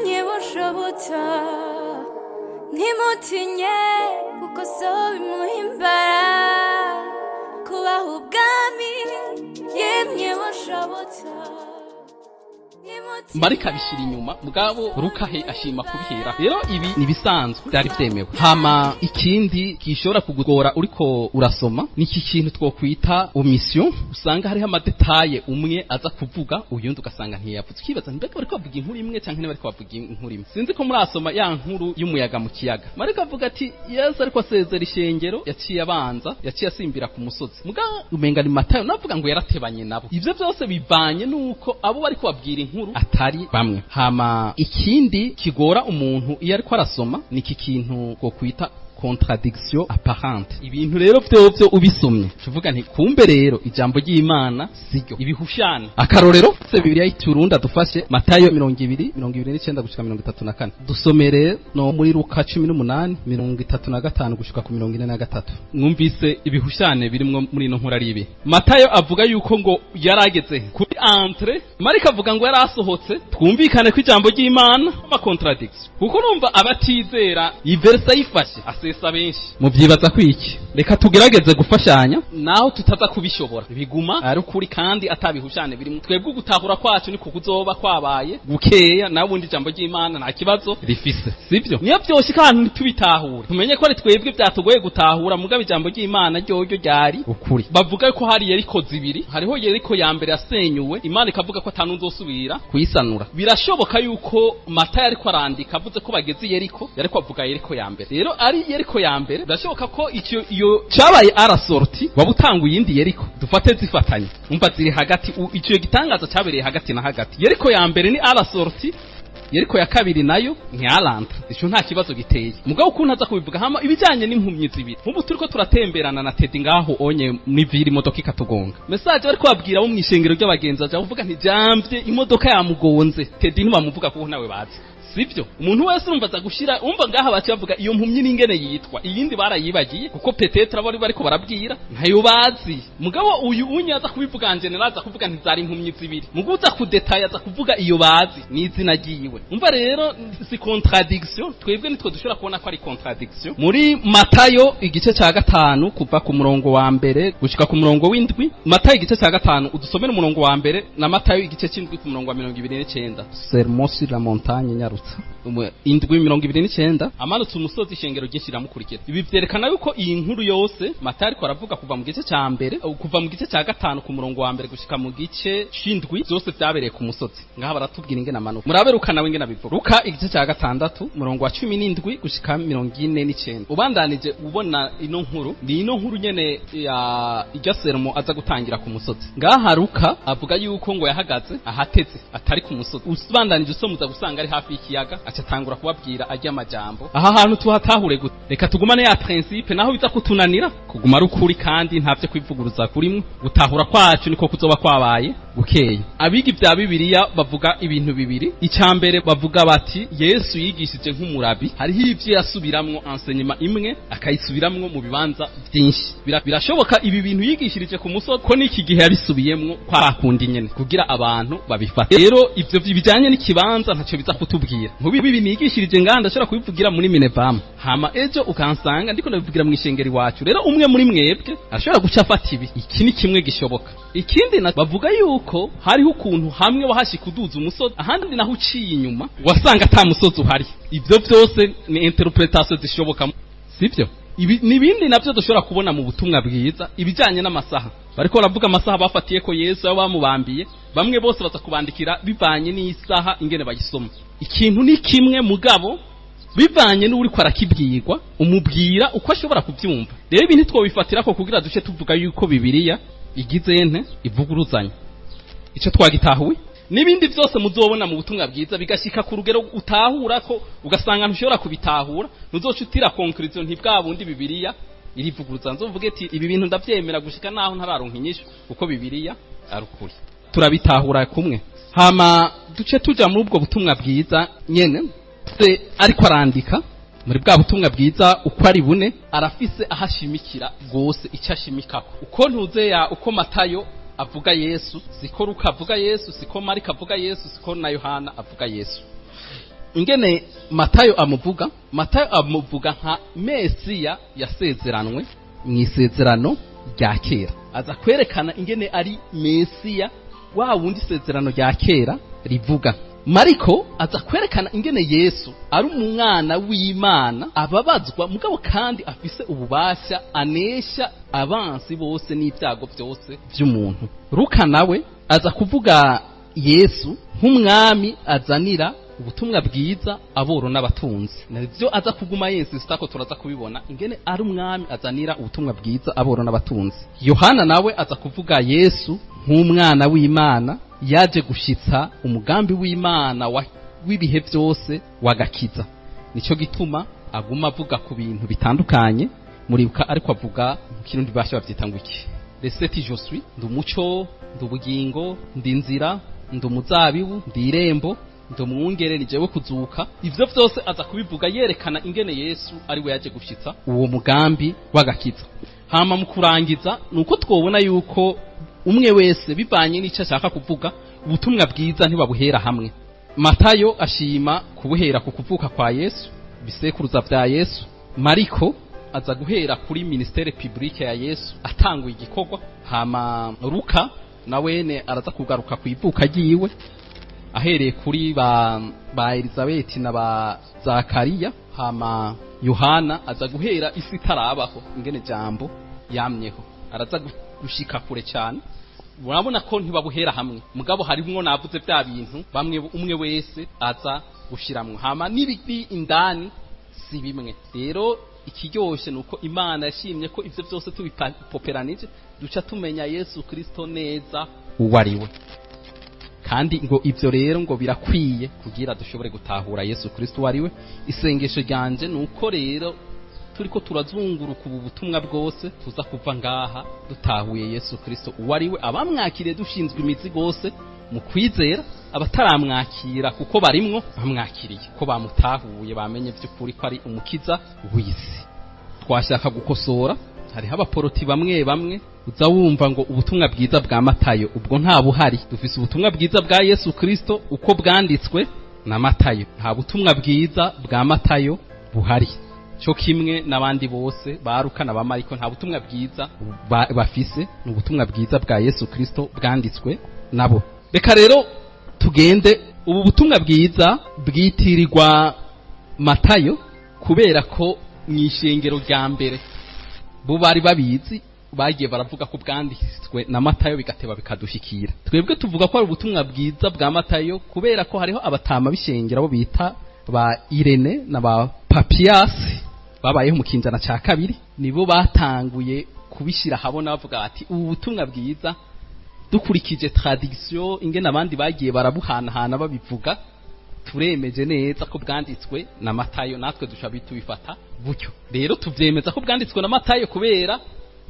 yemye bushobotsa ntimutinye kuko so bimuhimbara kubaha ubwami yemye bushobotsa. Marika bishira inyuma mugabo Rukahe ashima kubihera. Rero ibi nibisanzwe byari byemewe. Hama ikindi gishobora kugora uriko urasoma niki kintu twokwita omission, usanga hari amadetaye umwe aza kuvuga uyundi ugasanga ntiyavuze. Kibaza mbega bariko bavuga inkuru imwe canke bariko bavuga inkuru imwe. Sinzi ko murasoma ya nkuru y'umuyaga mu kiyaga. Marika avuga ati Yesu ariko asezera ishengero yaciye abanza yaciye asimbira ku musozi. Mugabo umenga ni Matayo navuga ngo yaratebanye nabo. Ivyo byose bivanye nuko abo bariko babwira inkuru atari bamwe. Hama ikindi kigora umuntu iyo ariko arasoma niki kintu ko kwita contradiction apparente. Ibintu rero byo ubisomye tuvuga nti kumbe rero ijambo ry'Imana siryo ibihushana. Akarorero se Bibiliya y'Ikirundi dufashe Matayo 20:29 gushika 34. Dusomere no muri Luka 18:35 gushika ku 43. Mwumvise ibihushane birimo muri ino nkuru ari ibi. Matayo avuga yuko ngo yarageze kuri entre, Marika avuga ngo yarasohotse. Twumvikane ko ijambo ry'Imana ama contradiction. Kuko numva abatizera iyi verse yifashe asesa benshi mubyibaza kwiki. Reka tugerageze gufashanya naho tutaza kubishobora biguma ari ukuri kandi atabihushane birimo. Twebwe gutahura kwacu niko kuzoba kwabaye gukeya naho ubundi ijambo ry'Imana nta kibazo rifise, sibyo? Niyo byose kandi tubitahure tumenye ko ari twebwe byatugoye gutahura mugabe ijambo ry'Imana ryoyo ryari ukuri. Bavuga ko hari Yeriko zibiri, hariho Yeriko ya mbere yasenyuwe Imana ikavuga ko atanuzosubira kuyisanura. Birashoboka yuko Matayo ariko arandika avuze ko bageze Yeriko yariko avuga Yeriko ya mbere. Rero ari Yeriko ya mbere birashoboka ko iyo cabaye arasorti wabutanga uyindi Yeriko dufate zifatanye umva ziri hagati icyo gitangaza cyabereye hagati na hagati. Yeriko ya mbere ni arasorti, Yeriko ya kabiri nayo ni alantra. Ico nta kibazo giteye mugabo ukuntu aza kubivuga. Hama ibijanye n'impumyi zibiri nk'ubu turiko turatemberana na Teddy ngaho onye mwivira imodoka ikatugonga. Message bariko babwira bo mwishengero ry'abagenzi aje uvuga nti jamvye imodoka yamugonze. Teddy ntibamuvuga ko nawe bazi, sibyo? Umuntu wese urumva gushira umva ngaha baci bavuga iyo mpumyi n'ingene yitwa iyindi barayibagiye kuko petetre abo bariko barabwira ntayo bazi. Mugabo uyu unyaza kubivuga general aza kuvuga nti zari impumyi zibiri muguza ku detail aza kuvuga iyo bazi n'izina giyiwe. Umva rero si contradiction, twebwe nitwe dushobora kubona ko ari contradiction. Muri Matayo igice cya 5 kuva ku murongo wa mbere gushika ku murongo w'indwi. Matayo igice cya 5 udusomera umurongo wa mbere na Matayo igice cy'indwi ku murongo wa 29. Sermon sur la montagne nyaru indwi 29 amanutse umusozi ishengero ry'ishiramukurikira. Ibi byerekana yuko iyi nkuru yose Matayo ariko aravuga kuva mu gice cya mbere kuva mu gice cya 5 ku murongo wa mbere gushika mu gice c'indwi byose byabereye ku musozi. Ngaha baratubwira ingene amanuka muraberukana w'ingene bivuga. Luka igice cya 6 murongo wa 17 gushika 49. Ubandanije ubona ino nkuru ni ino nkuru nyene ya ijasermo aza gutangira ku musozi. Ngaha Luka avuga yuko ngo yahagaze ahateze atari ku musozi. Ubandanije usomuza gusanga ari hafi y'ikiyaga acatangura kubabwira ajya amajambo. Aha hantu tuhatahure gute? Reka tugumane ya principe naho biza kutunanira kuguma rukuri kandi ntavye kwivuguruza kurimwe. Gutahura kwacu niko kuzoba kwabaye bukeye. Abiga ibya Bibiliya bavuga ibintu bibiri. Icambere bavuga bati Yesu yigishije nk'umurabi, hariho ivyo yasubiramwo enseignement imwe akayisubiramwo mu bibanza byinshi. Birashoboka ibi bintu yigishirije ku musozi ko niki gihe yabisubiyemwo kwa akundi nyene kugira abantu babifata. Rero ivyo bijanye n'ikibanza ntaco biza kutubwira. Ibi nigishirije nganda ashobora kubivugira muri Minevam. Hama ejo ukansanga ndiko ndabivugira mu ishengeri wacu. Rero umwe muri mwebwe ashobora guca afata ibi. Iki ni kimwe gishoboka. Ikindi bavuga yuko hariho ukuntu hamwe wahashi kuduza umusozi ahandi naho uciye inyuma wasanga ata musozi uhari. Ivyo byose ni interpretation zishoboka, sibyo? Ibi nibindi navyo dushobora kubona mu butumwa bwiza ibijanye n'amasaha. Bariko baravuga amasaha bafatiye ko Yesu yabamubambiye, bamwe bose baza kubandikira bivanye n'isaha ingene bayisoma. Ikintu ni kimwe mugabo bivanye n'uri ko arakibwirwa umubwira uko ashobora kubyumva. Rero ibintu twobifatira ko kugira duce tuvuga yuko Bibiliya igize ente ivuguruzanya. Ico twagitahuwe nibindi byose muzobona mu butumwa bwiza bigashika ku rugero utahura ko ugasanga ntushobora kubitahura nuzocutira conclusion ntibwabundi Bibiliya irivuguruza. Nzovuge ati ibi bintu ndavyemera gushika naho ntararonka inyishu uko Bibiliya arukuri. Turabitahura kumwe. Hama duce tuja muri ubwo butumwa bwiza nyene se ariko arandika muri bwa butumwa bwiza uko ari bune arafise ahashimikira gose icashimikako. Uko ntuzeya uko Matayo avuga Yesu siko Luka avuga Yesu, siko Marika avuga Yesu, siko na Yohana avuga Yesu. ingene Matayo amuvuga nka Mesiya yasezeranwe mu isezerano rya kera. Aza kwerekana ingene ari Mesiya wa wundi isezerano rya kera rivuga. Mariko aza kwerekana ingene Yesu ari umwana w'Imana ababazwa mugabo kandi afise ububasha anesha abansi bose n'ibyago byose by'umuntu. Luka nawe aza kuvuga Yesu nk'umwami azanira ubutumwa bwiza aboro n'abatunzi. Navyo aza kuguma Yesu sitako turaza kubibona ingene ari umwami azanira ubutumwa bwiza aboro n'abatunzi. Yohana nawe aza kuvuga Yesu nk'umwana w'Imana yaje gushitsa umugambi w'Imana w'ibihe byose wagakiza. Nico gituma aguma avuga ku bintu bitandukanye muribuka ariko avuga mu kirundi basha bavyita ngo iki reseti josui ndumuco ndubugingo ndinzira ndumuzabibu ndirembo ndumwungere nijewe kuzuka. Ivyo vyose aza kubivuga yerekana ingene Yesu ari we yaje gushitsa uwo mugambi wagakiza. Hama mu kurangiza nuko twobona yuko umwe wese bivanye n'ico ashaka kuvuga ubutumwa bwiza ntibabuhera hamwe. Matayo ashima kubuhera ku kuvuka kwa Yesu, bisekuruza vya Yesu. Mariko aza guhera kuri ministere publique ya Yesu atanguye igikorwa. Hama Luka nawene araza kugaruka ku ivuka ryiwe ahereye kuri ba Elizabeth na ba Zakariya. Hama Yohana aza guhera isi tarabaho ingene jambo yamyeho, araza gushika kure cyane. Urabona ko ntibabuhera hamwe mugabo harimwo navuze bya bintu bamwe umwe wese aza gushiramwe. Hama n'ibidi indani si bimwe. Rero ikiryoshe nuko Imana yashimye ko ivyo byose tubipoperanije duca tumenya Yesu Kristo neza uwariwe. Kandi ngo ivyo rero ngo birakwiye kugira dushobore gutahura Yesu Kristo wariwe. Isengesho ryanje nuko rero turiko turazunguruka ubu butumwa bwose tuza kuva ngaha dutahuye Yesu Kristo uwariwe. Abamwakiriye dushinzwe imizi gose mu kwizera, abataramwakira kuko barimwo bamwakiriye ko bamutahuye bamenye by'ukuri ko ari umukiza w'isi. Twashaka gukosora, hariho abaporoti bamwe uza wumva ngo ubutumwa bwiza bwa Matayo ubwo nta buhari. Dufise ubutumwa bwiza bwa Yesu Kristo uko bwanditswe na Matayo, nta butumwa bwiza bwa Matayo buhari. Cyo kimwe nabandi bose barukana ba Mariko nta butumwa bwiza bafise, n'ubutumwa bwiza bwa Yesu Kristo bwanditswe nabo. Reka rero tugende. Ubu butumwa bwiza bwitirirwa Matayo kubera ko mwishengero rya mbere bo bari babizi, bagiye baravuga ko bwanditswe na Matayo bigateba bikadushikira. Twebwe tuvuga ko ari ubutumwa bwiza bwa Matayo kubera ko hariho abatama bishengera bo bita ba Irene na ba Papias babayeho mu kinjana ca kabiri, nibo batanguye kubishira habona bavuga ati ubu butumwa bwiza dukurikije tradition ingene abandi bagiye barabuhanahana babivuga turemeje neza ko bwanditswe na Matayo, natwe dushabitubifata bucyo. Rero tuvyemeza ko bwanditswe na Matayo kubera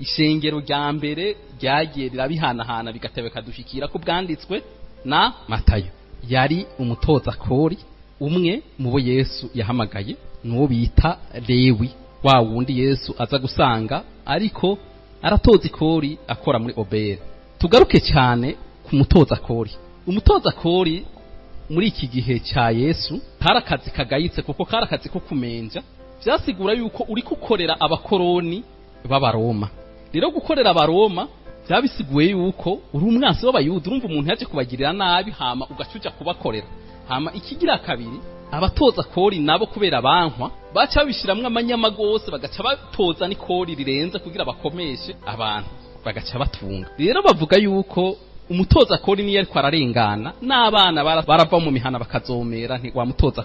ishengero rya mbere ryagiye rirabihanahana bigatebeka dushikira ko bwanditswe na Matayo. Yari umutoza kori umwe mu bo Yesu yahamagaye, nuwo bita Lewi, wa wundi Yesu aza gusanga ariko aratoza ikori akora muri obere. Tugaruke cyane ku mutoza kori. Umutoza kori muri iki gihe cya Yesu karakazi kagayitse kuko karakazi ko kumenja, byasigura yuko uri gukorera abakoroni b'Abaroma. Rero gukorera Abaroma byabisiguye yuko uri umwansi w'Abayuda, urumva umuntu yaje kubagirira nabi hama ugacuja kubakorera. Hama ikigira kabiri, abatoza kori nabo kubera bankwa baca bishiramwe amanyama gose bagaca batoza ni kori rirenze kugira bakomeshe abantu bagaca batunga. Rero bavuga yuko umutoza kori niyo ariko ararengana n'abana barava mu mihana bakazomera nti wa mutoza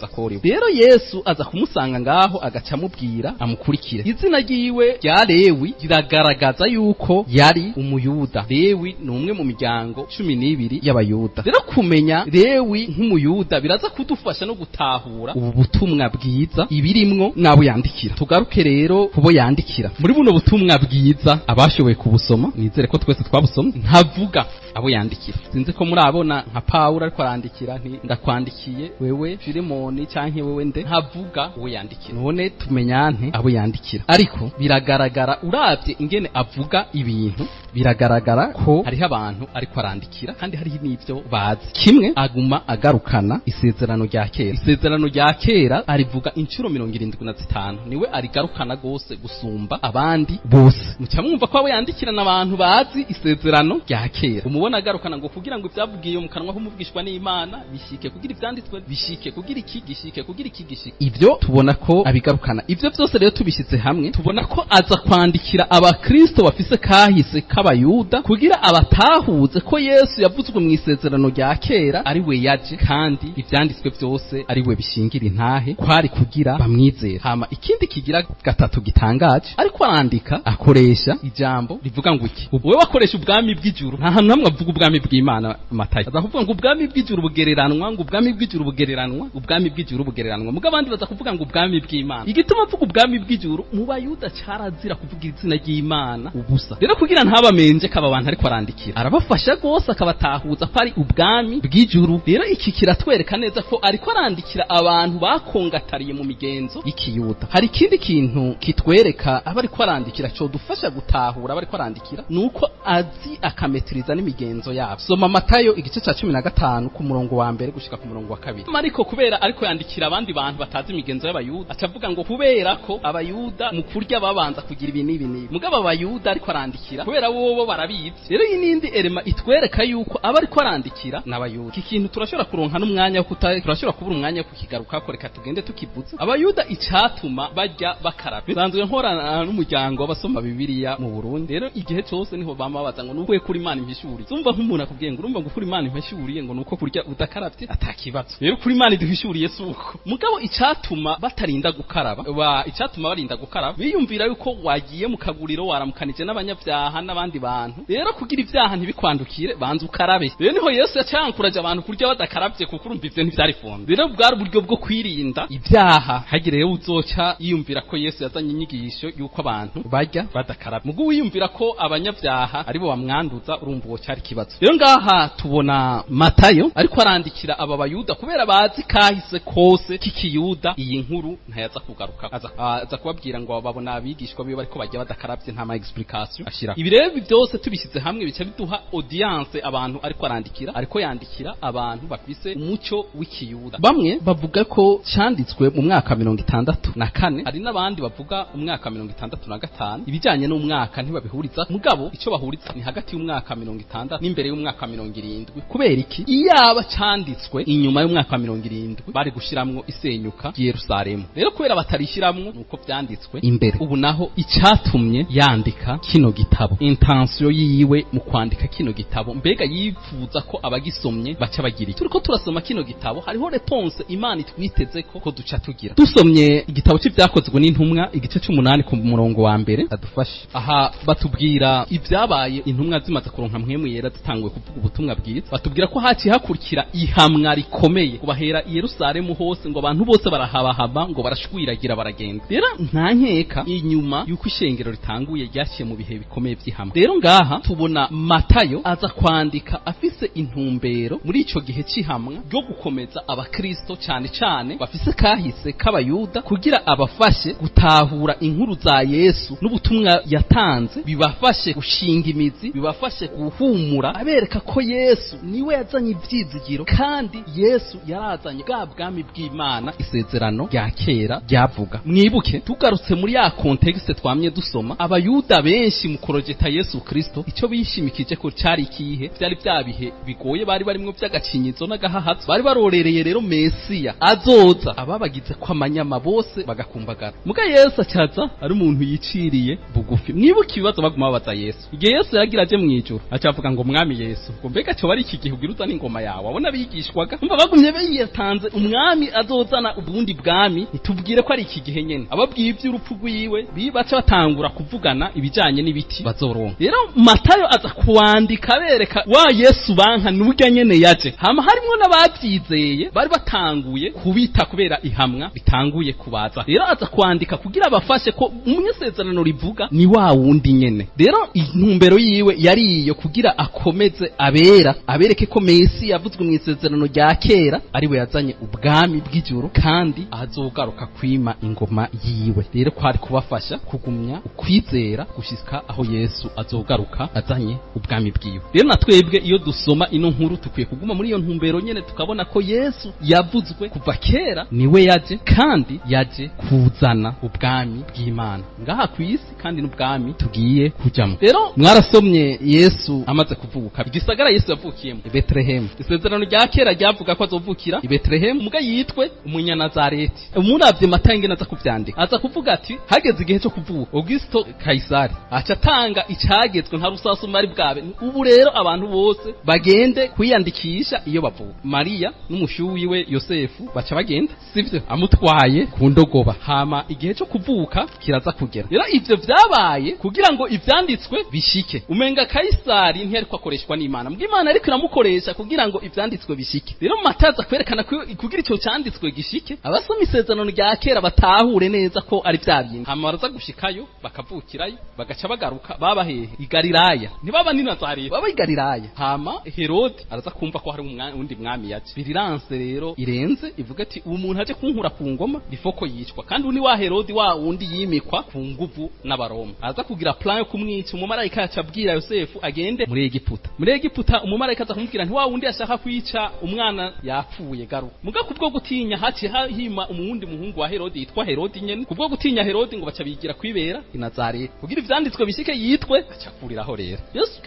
kori. Rero Yesu aza kumusanga ngaho agaca mubwira amukurikire. Izina ryiwe rya Lewi riragaragaza yuko yari umuyuda. Lewi ni umwe mu miryango 12 y'Abayuda. Rero kumenya Lewi nk'umuyuda biraza kudufasha no gutahura ubu butumwa bwiza ibirimwo nabo yandikira. Tugaruke rero kubo yandikira. Muri buno butumwa bwiza abashoboye kubusoma, nizere ko twese twabusomye, ntavuga abo yandikira. Sinzi ko murabona nka Paulo ariko arandikira nti ndakwandikiye wewe Filemoni canke wewe nde, ntavuga uwo yandikira. None tumenya nte abo yandikira, ariko biragaragara uravye ingene avuga ibintu biragaragara ko hariho abantu ariko arandikira kandi hariho n'ivyo bazi. Kimwe aguma agarukana isezerano rya kera. Isezerano rya kera arivuga incuro 75 niwe arigarukana gose gusumba abandi bose. Mucya mwumva ko abo yandikirana abantu bazi isezerano rya kera. Umubona agarukana ngo kugira ngo ibyavugiye mu kanwa k'umuvugishwa n'Imana bishike kugira ivyanditswe bishike kugira iki gishike kugira iki gishike. Ivyo tubona ko abigarukana. Ivyo byose rero tubishitse hamwe tubona ko aza kwandikira abakristo bafise kahise k'abayuda kugira abatahuze ko Yesu yavuzwe mu isezerano rya kera ari we yaje kandi ivyanditswe byose ari we bishingira intahe kwari kugira bamwizera. Hama ikindi kigira gatatu gitangaje ariko arandika akoresha ijambo rivuga ngo iki. Wewe wakoresha ubwami bw'ijuru nta hantu hamwe avuga ubwami bw'Imana Matayo. Azavuga ngo ubwami bw'ijuru bugereranwa ngo ubwami bw'ijuru bugereranwa ubwami bw'ijuru bugereranwa muga abandi baza kuvuga ngo ubwami bw'Imana. Igituma avuga ubwami bw'ijuru mu bayuda carazira kuvuga izina ry'Imana ubusa. Rero kugira ntabamenje kaba abantu ariko arandikira arabafasha gose akabatahuza ko ari ubwami bw'ijuru. Rero iki kiratwereka neza ko ariko arandikira abantu bakongatariye mu migenzo y'ikiyuda. Hari ikindi kintu kitwereka aba ariko arandikira cyo dufasha gutahura aba ariko arandikira nuko azi akametiriza n'imigenzo yabo. Soma Matayo igice ca 15 ku murongo wa mbere gushika ku murongo wa kabiri. Mariko kubera ariko yandikira abandi bantu batazi imigenzo y'abayuda acavuga ngo kubera ko abayuda mu kurya babanza kugira ibi n'ibi n'ibi mugabo abayuda ariko arandikira kubera bobo barabizi. Rero inindi elema itwereka yuko aba ariko arandikira n'abayuda. Iki kintu turashobora kuronka n'umwanya wo turashobora kubura umwanya wo kukigaruka ko reka tugende tukivuze. Abayuda icatuma bajya bakaraba bisanzwe nkorana n'umuryango w'abasoma Bibiliya mu Burundi. Rero igihe cyose niho bamabaza ngo nuko kuri Imana impishuri. Zumva nk'umuntu akubwiye ngo urumva ngo kuri Imana impishuriye ngo nuko kurya udakaravye atakibazo. Rero kuri Imana duhishuriye suko mugabo icatuma batarinda gukaraba icatuma barinda gukaraba biyumvira yuko wagiye mu kaguriro waramukanije n'abanyabyaha n'abandi bantu. Rero kugira ibyaha ntibikwandukire banza ukarabe. Rero niho Yesu yacankuraje abantu kurya badakaravye kuko urumva ivyo ntivyarifunze. Rero bwari uburyo bwo kwirinda ibyaha. Hagire rero uzoca yiyumvira ko Yesu yazanye inyigisho yuko abantu bajya badakaraba mugu wiyumvira ko abanyabyaha aribo bamwanduza urumva uwo cyari kibazo. Rero ngaha tubona Matayo ariko arandikira aba bayuda kubera bazi kahise kose k'ikiyuda. Iyi nkuru ntayaza kugaruka aza kubabwira ngo babona abigishwa biyo bariko bajya badakaravye nta ma explication ashira. Ibi rero byose tubishyize hamwe bica biduha audience abantu ariko arandikira ariko yandikira abantu bafise umucyo w'ikiyuda. Bamwe bavuga ko cyanditswe mu mwaka 64 hari n'abandi bavuga umwaka 65. Ibijanye n'umwaka ntibabihuriza mugabo ico bahuriza ni hagati y'umwaka 60 n'imbere y'umwaka 70. Kubera iki iyaba cyanditswe inyuma y'umwaka 70 bari gushiramwo isenyuka Yerusalemu. Rero kubera batarishiramwo nuko byanditswe imbere. Ubu naho icatumye yandika kino gitabo intention yiwe mu kwandika kino gitabo mbega yifuza ko abagisomye baca bagira. Turiko turasoma kino gitabo hariho response Imana itwiteze ko duca tugira. Dusomye igitabo cy'ibyakozwe n'intumwa igice c'8 ku murongo wa mbere adufashe. Aha batubwira ibyabaye intumwa zimaze kuronka mpwemu yera zitanguye kuvuga ubutumwa bwiza. Batubwira ko haci hakurikira ihamwa rikomeye kubahera i Yerusalemu hose ngo abantu bose barahabahaba ngo barashwiragira baragenda. Rero nta nkeka inyuma yuko ishengero ritanguye ryaciye mu bihe bikomeye by'ihamwe. Rero ngaha tubona Matayo aza kwandika afise intumbero muri ico gihe cy'ihamwa ryo gukomeza abakristo cyane cyane bafise kahise k'abayuda kugira abafashe gutahura inkuru za Yesu n'ubutumwa yatanze bibafashe gushinga imizi bibafashe guhumura abereka ko Yesu niwe yazanye ibyizigiro kandi Yesu yarazanye bwa bwami bw'Imana isezerano rya kera ryavuga. Mwibuke tugarutse muri ya context twamye dusoma abayuda benshi mu korojeta Yesu Kristo ico bishimikije ko cyari ikihe byari byabihe bigoye bari barimo by'agacinyizo n'agahahatso bari barorereye rero Mesiya azoza ababagize kwa manyama bose bagakumbagara. Muga Yesu acaza ari umuntu yiciriye bugufi. Mwibuke ibibazo baguma babaza Yesu igihe Yesu yagira aje mwijuru acavuga ngo mwami Yesu ngo mbega cyo bari iki gihe ugiruza n'ingoma yawe abona bigishwaga umva bagumye beyitanze umwami azozana ubundi bwami nitubwire ko ari iki gihe nyene ababwiye iby'urupfu rwiwe bibaca batangura kuvugana ibijanye n'ibiti bazoronka. Rero Matayo aza kuwandika bereka wa Yesu banka n'urya nyene yaje hama harimo n'ababyizeye bari batanguye kubita kubera ihamwa bitanguye kubaza. Rero aza kwandika kugira abafashe ko umunyesezerano rivuga ni wa wundi nyene. Rero intumbero yiwe yari iyo kugira akomeze abera abereke ko Mesi yavuzwe mu isezerano rya kera ari we yazanye ubwami bw'ijuru kandi azogaruka kwima ingoma yiwe. Rero kwari kubafasha kugumya ukwizera gushika aho Yesu azogaruka azanye ubwami bwiwe. Rero natwebwe iyo dusoma ino nkuru tukwiye kuguma muri iyo ntumbero nyene, tukabona ko Yesu yavuzwe kuva kera niwe yaje, kandi yaje kuzana ubwami bw'Imana ngaha ku isi, kandi n'ubwami tugiye kujamo. Rero mwarasomye Yesu amaze kuvuka, igisagara Yesu yavukiyemo i Betlehemu. Isezerano rya kera ryavuga ko azovukira i Betlehemu, muga yitwe umunyanazareti. Umuravye Matayo ingene aza kuvyandika, aza kuvuga ati hageze igihe cyo kuvuka Augusto Kaisari aca atanga icagezwe nka rusasu mari bwabe, ubu rero abantu bose bagende kwiyandikisha iyo bavuka. Mariya n'umushuwi wiwe Yosefu baca bagenda, sivyo, amutwaye ku ndogoba. Hama igihe cyo kuvuka kiraza kugera. Rero ivyo vyabaye kugira ngo ivyanditswe bishike. Umenga Kaisari ntiyariko akoreshwa n'Imana, mbwo Imana ariko iramukoresha kugira ngo ivyanditswe bishike. Rero Matayo aza kwerekana ko kugira ico cyanditswe gishike, abasoma isezerano rya kera batahure neza ko ari vyabintu. Hama baraza gushikayo bakavukirayo, bagaca bagaruka baba hehe i Galilaya, ntibaba ni Nazareti, baba i Galilaya. Hama Herode araza kumva ko hari undi mwami yaje. Biriranse rero irenze ivuga ati uwo muntu aje kunkura ku ngoma bifoko yicwa, kandi uni wa Herode wa wundi yimikwa ku nguvu n'abaroma. Araza kugira plan yo kumwica. Umumarayika acabwira Yosefu agende muri Egiputa. Muri Egiputa umumarayika aza kumubwira nti wa wundi ashaka kwica umwana yapfuye garuka. Muga kubwo gutinya haci hima umuwundi muhungu wa Herode yitwa Herode nyene, kubwo gutinya Herode ngo baca bigira kwibera i Nazareti kugira ivyanditswe bishike yitwe acakuriraho. Rero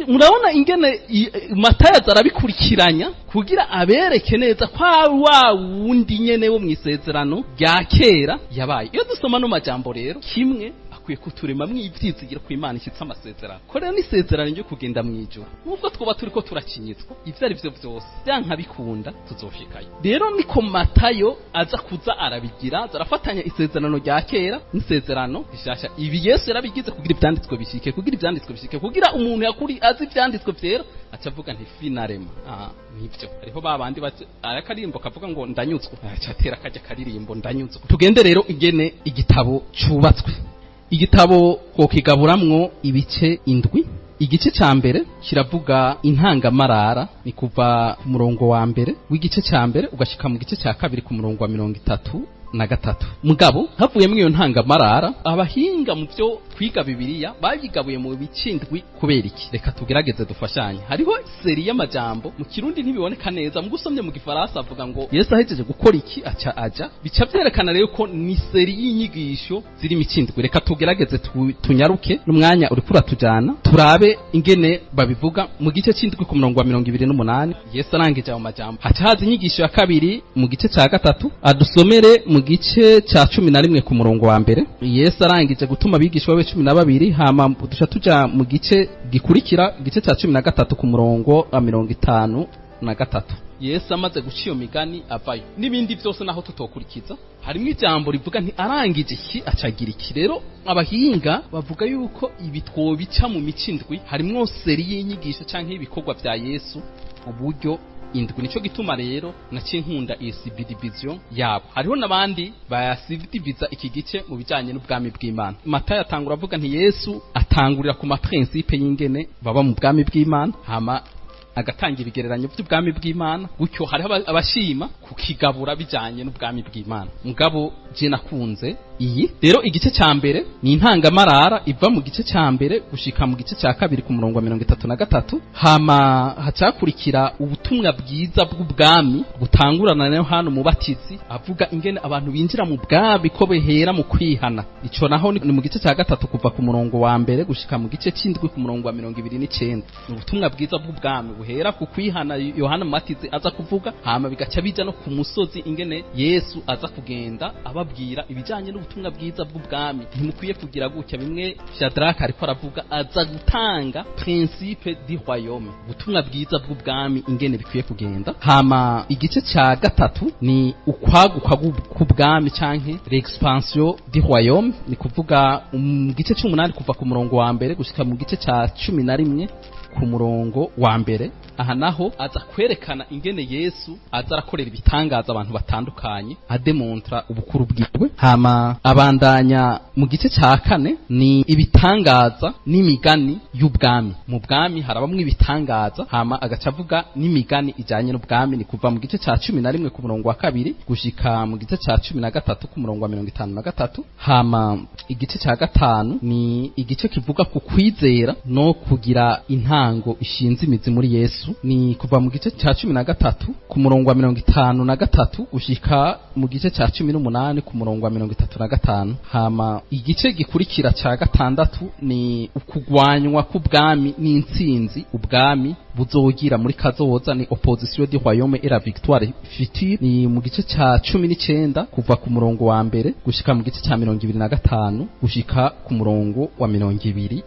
murabona ingene Matayo zarabikurikiranya kugira abereke neza kwa wa wundi nyene wo mwisezerano rya kera yabaye. Iyo dusoma no majambo rero kimwe akwiye kuturema mw'ivyizigiro ku Imana ishitse amasezerano. Ko rero n'isezerano ryo kugenda mwijuru, nubwo twoba turiko turakinyitswa, ivyo ari byo byose byanka bikunda tuzoshikayo. Rero niko Matayo aza kuza arabigira, zarafatanya isezerano rya kera n'isezerano rishasha. Ibi Yesu yarabigize kugira ivyanditswe bishike, kugira ivyanditswe bishike, kugira umuntu yakuri azi ivyanditswe vyera acavuga nti finarema nivyo. Ariho babandi arakarimbo kavuga ngo ndanyutswe, acatera kaje karirimbo ndanyutswe. Tugende rero ingene igitabo cubatswe. Igitabo ko kigaburamwo ibice indwi. Igice ca mbere kiravuga intangamarara, ni kuva ku murongo wa mbere w'igice ca mbere ugashika mu gice ca kabiri ku murongo wa 33. Mugabo havuyemo iyo ntangamarara, abahinga mu byo kwiga Bibiliya babigabuye mu bicindwi. Kubera iki? Reka tugerageze dufashanye. Hariho seri y'amajambo mu Kirundi ntibiboneka neza, mu gusomye mu Gifaransa avuga ngo Yesu ahejeje gukora iki aca aja, bica byerekana rero ko ni seri y'inyigisho ziri micindwi. Reka tugerageze tunyaruke n'umwanya uri kuratujana turabe ingene babivuga. Mu gice c'indwi ku murongo wa 28 Yesu arangije ayo majambo, haca haza inyigisho ya kabiri mu gice ca gatatu. Adusomere mu gice ca 11 ku murongo wa mbere. Yesu arangije gutuma abigishwa be 12, hama duca tuja mu gice gikurikira, igice ca 13 ku murongo wa 53. Yesu amaze guca iyo migani avayo n'ibindi byose naho tutokurikiza, harimo ijambo rivuga nti arangije iki acagira iki. Rero abahinga bavuga yuko ibi twobica mu micindwi, harimo seri y'inyigisho canke ibikorwa vya Yesu uburyo indwi. Nico gituma rero naciye nkunda iyi subdivision yabo. Hariho nabandi bayasubdiviza iki gice mu bijanye n'ubwami bw'Imana. Matayo atangura avuga nti Yesu atangurira ku maprincipe y'ingene baba mu bwami bw'Imana, hama agatanga ibigereranyo by'ubwami bw'Imana. Gutyo hariho abashima kukigabura bijanye n'ubwami bw'Imana. Mugabo je nakunze iyi. Rero igice ca mbere ni intangamarara iva mu gice ca mbere gushika mu gice ca kabiri ku murongo wa 33. Hama hacakurikira ubutumwa bwiza bw'ubwami butangurana na Yohana umubatizi, avuga ingene abantu binjira mu bwami ko behera mu kwihana. Ico naho ni mu gice ca gatatu kuva ku murongo wa mbere gushika mu gice c'indwi ku murongo wa 29. Ubutumwa bwiza bw'ubwami buhera ku kwihana Yohana umubatizi aza kuvuga, hama bigaca bija no ku musozi ingene Yesu aza kugenda ababwira ibijanye n'ubutumwa bwiza bw'ubwami. Ntimukwiye kugira gutya, bimwe Shadraka ariko aravuga, aza gutanga principe du royaume, ubutumwa bwiza bw'ubwami ingene bikwiye kugenda. Hama igice ca gatatu ni ukwaguka k'ubwami canke l'expansion du royaume, ni kuvuga mu gice c'8 kuva ku murongo wa mbere gushika mu gice ca 11 ku murongo wa mbere. Aha naho aza kwerekana ingene Yesu aza arakorera ibitangaza abantu batandukanye ademontra ubukuru bwiwe. Hama abandanya mu gice ca kane ni ibitangaza n'imigani y'ubwami. Mu bwami harabamwe ibitangaza, hama agaca avuga n'imigani ijanye n'ubwami. Ni kuva mu gice ca 11 ku murongo wa 2 gushika mu gice ca 13 ku murongo wa 53. Hama igice ca gatanu ni igice kivuga ku kwizera no kugira intango ishinze imizi muri Yesu. Ni kuva mu gice ca 13 ku murongo wa 53 gushika mu gice ca 18 ku murongo wa 35. Hama igice gikurikira ca gatandatu ni ukugwanywa k'ubwami n'intsinzi ubwami buzogira muri kazoza, ni opposition du royaume et la victoire future. Ni mu gice ca 19 kuva ku murongo wa mbere gushika mu gice ca 25 gushika ku murongo wa 26.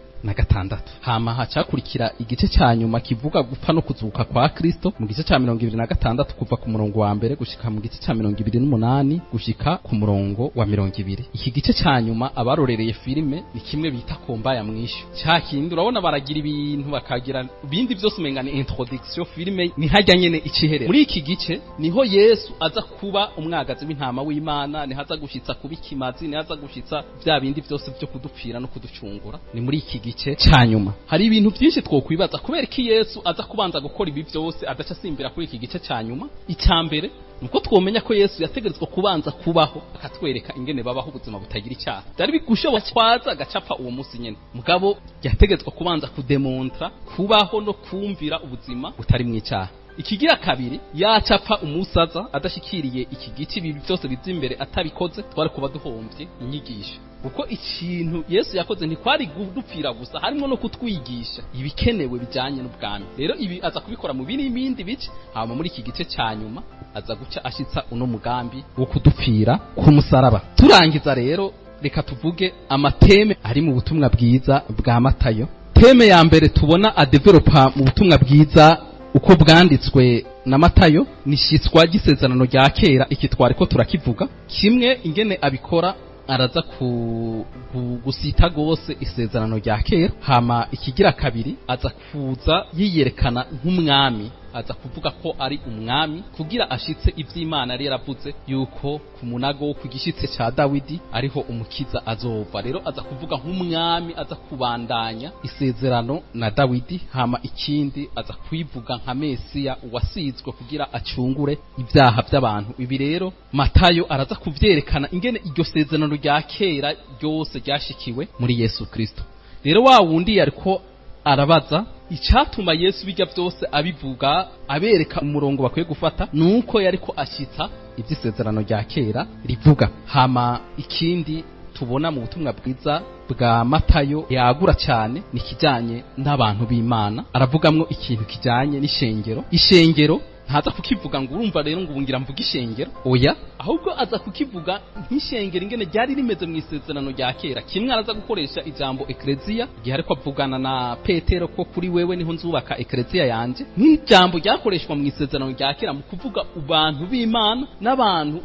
Hama hacakurikira igice ca nyuma kivuga gupfa no kuzuka kwa Kristo mu gice ca 26 kuva ku murongo wa mbere gushika mu gice ca 28 gushika ku murongo wa 20. Iki gice ca nyuma abarorereye filime ni kimwe bita komba ya mwisho. Ca kindi urabona baragira ibintu bakagira bindi byose umengane introduction filime ni hajya nyene iciherera. Muri iki gice niho Yesu aza kuba umwagazi w'intama w'Imana, ni haza gushitsa kubikimazi, ni haza gushitsa bya bindi byose byo kudupfira no kuducungura. Ni muri iki gice ca nyuma hari ibintu byinshi twokwibaza kubera ko Yesu aza kubanza gukora ibi byose adaca simbira kuri iki gice ca nyuma. Icambere nuko twomenya ko Yesu yategerezwa kubanza kubaho akatwereka ingene babaho ubuzima butagira icyaha. Byari bigushoboka kwaza agacapa uwo munsi nyene, mugabo yategerezwa kubanza kudemontra kubaho no kumvira ubuzima butari mu icyaha. Ikigira kabiri yacapa umusaza adashikiriye iki gice ibi byose bizi imbere atabikoze twari kuba duhombye inyigisho, kuko ikintu Yesu yakoze ntikwari gudupfira gusa, harimo no kutwigisha ibikenewe bijanye n'ubwami. Rero ibi aza kubikora mu bindi bice, hama muri iki gice ca nyuma aza guca ashitsa uno mugambi wo kudupfira ku musaraba. Turangiza rero reka tuvuge amateme ari mu butumwa bwiza bwa Matayo. Teme ya mbere tubona adevelopa mu butumwa bwiza uko bwanditswe na Matayo nishitswa gisezerano rya kera. Iki twari ko turakivuga kimwe ingene abikora, araza gusita gose isezerano rya kera. Hama ikigira kabiri aza kuza yiyerekana nk'umwami, aza kuvuga ko ari umwami kugira ashitse ivy'Imana yari yaravuze yuko ku munago ku gishitse ca Dawidi ariho umukiza azova. Rero aza kuvuga nk'umwami, aza kubandanya isezerano na Dawidi. Hama ikindi aza kwivuga nka Mesiya wasizwe kugira acungure ibyaha by'abantu. Ibi rero Matayo araza kuvyerekana ingene iryo sezerano rya kera ryose ryashikiwe muri Yesu Kristo. Rero wa wundi yariko arabaza icatuma Yesu bijya byose abivuga abereka umurongo bakwiye gufata, nuko yariko ashitsa ivy'isezerano rya kera rivuga. Hama ikindi tubona mu butumwa bwiza bwa Matayo yagura cyane ni kijanye n'abantu b'Imana. Aravugamwo ikintu kijanye n'ishengero. Ishengero ntaza kukivuga ngo urumva rero ngo ubungira mvuga ishengero, oya, ahubwo aza kukivuga nk'ishengero ingene ryari rimeze mu isezerano rya kera. Kimwe araza gukoresha ijambo eklezia igihe ariko avugana na Petero ko kuri wewe niho nzubaka eklezia yanje, nk'ijambo ryakoreshwa mu isezerano rya kera mu kuvuga abantu b'Imana n'abantu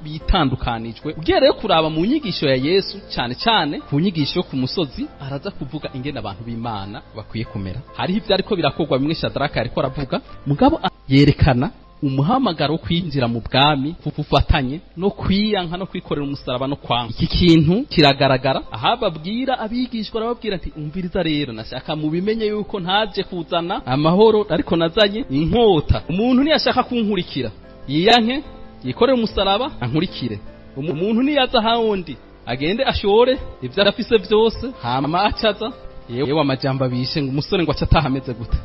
bitandukanijwe. Ugiye rero kuraba mu nyigisho ya Yesu cyane cyane ku nyigisho yo ku musozi, araza kuvuga ingene abantu b'Imana bakwiye kumera. Hariho ibyo ariko birakorwa bimwe Shadraka ariko aravuga, mugabo yerekana umuhamagaro kwinjira mu bwami kufatanye no kwiyanka no kwikorera umusaraba no kwanga. Iki kintu kiragaragara aha babwira abigishwa, arababwira ati umviriza rero nashaka mubimenye yuko ntaje kuzana amahoro ariko nazanye inkota. Umuntu niyashaka kunkurikira yiyanke yikorera umusaraba ankurikire. Umuntu niyaza hawundi agende ashore ivyo arafise byose hama acaza yewe amajambo abishe ngo umusore ngo acatahameze gute.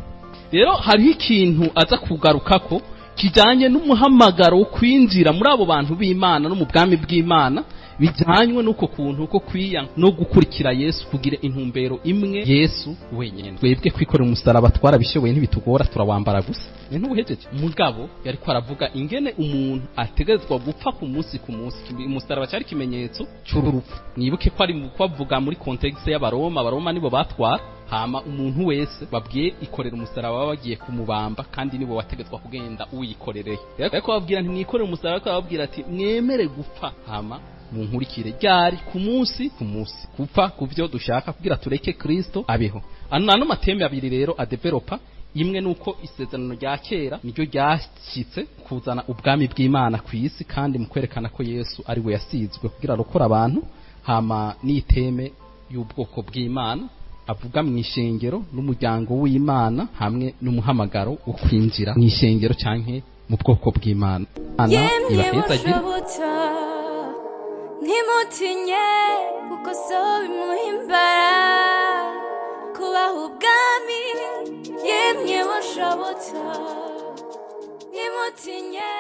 Rero hariho ikintu aza kugarukako kijanye n'umuhamagaro wo kwinjira muri abo bantu b'Imana no mu bwami bw'Imana, bijanywe nuko kuntu uko kwiya no gukurikira Yesu kugira intumbero imwe Yesu wenyene. Twebwe kwikorera umusaraba twarabishoboye ntibitugora, turawambara gusa ntubuhejeje. Mugabo yari ko aravuga ingene umuntu ategezwa gupfa ku munsi ku munsi. Umusaraba cyari kimenyetso cy'urupfu. Nibuke ko ari mu kwavuga muri context y'Abaroma. Abaroma nibo batwara, hama umuntu wese babwiye ikorera umusaraba bagiye kumubamba, kandi nibo wategetswa kugenda uyikorereye. Ariko babwira nti mwikorere umusaraba, ko babwira ati mwemere gupfa hama munkurikire. Ryari ku munsi gupfa kuvyo dushaka kugira tureke Kristo abeho. Ano mateme abiri rero adevelopa imwe nuko isezerano rya kera niryo ryashitse kuzana ubwami bw'Imana ku isi kandi mu kwerekana ko Yesu ari we yasizwe kugira arokora abantu, hama n'iteme y'ubwoko bw'Imana avuga mu ishengero n'umuryango w'Imana hamwe n'umuhamagaro wo kwinjira mu ishengero canke mu bwoko bw'Imana. Ntimutinye kuko so bimuhimbara kubaha ubwami, yemwe bashobotsa. Ntimutinye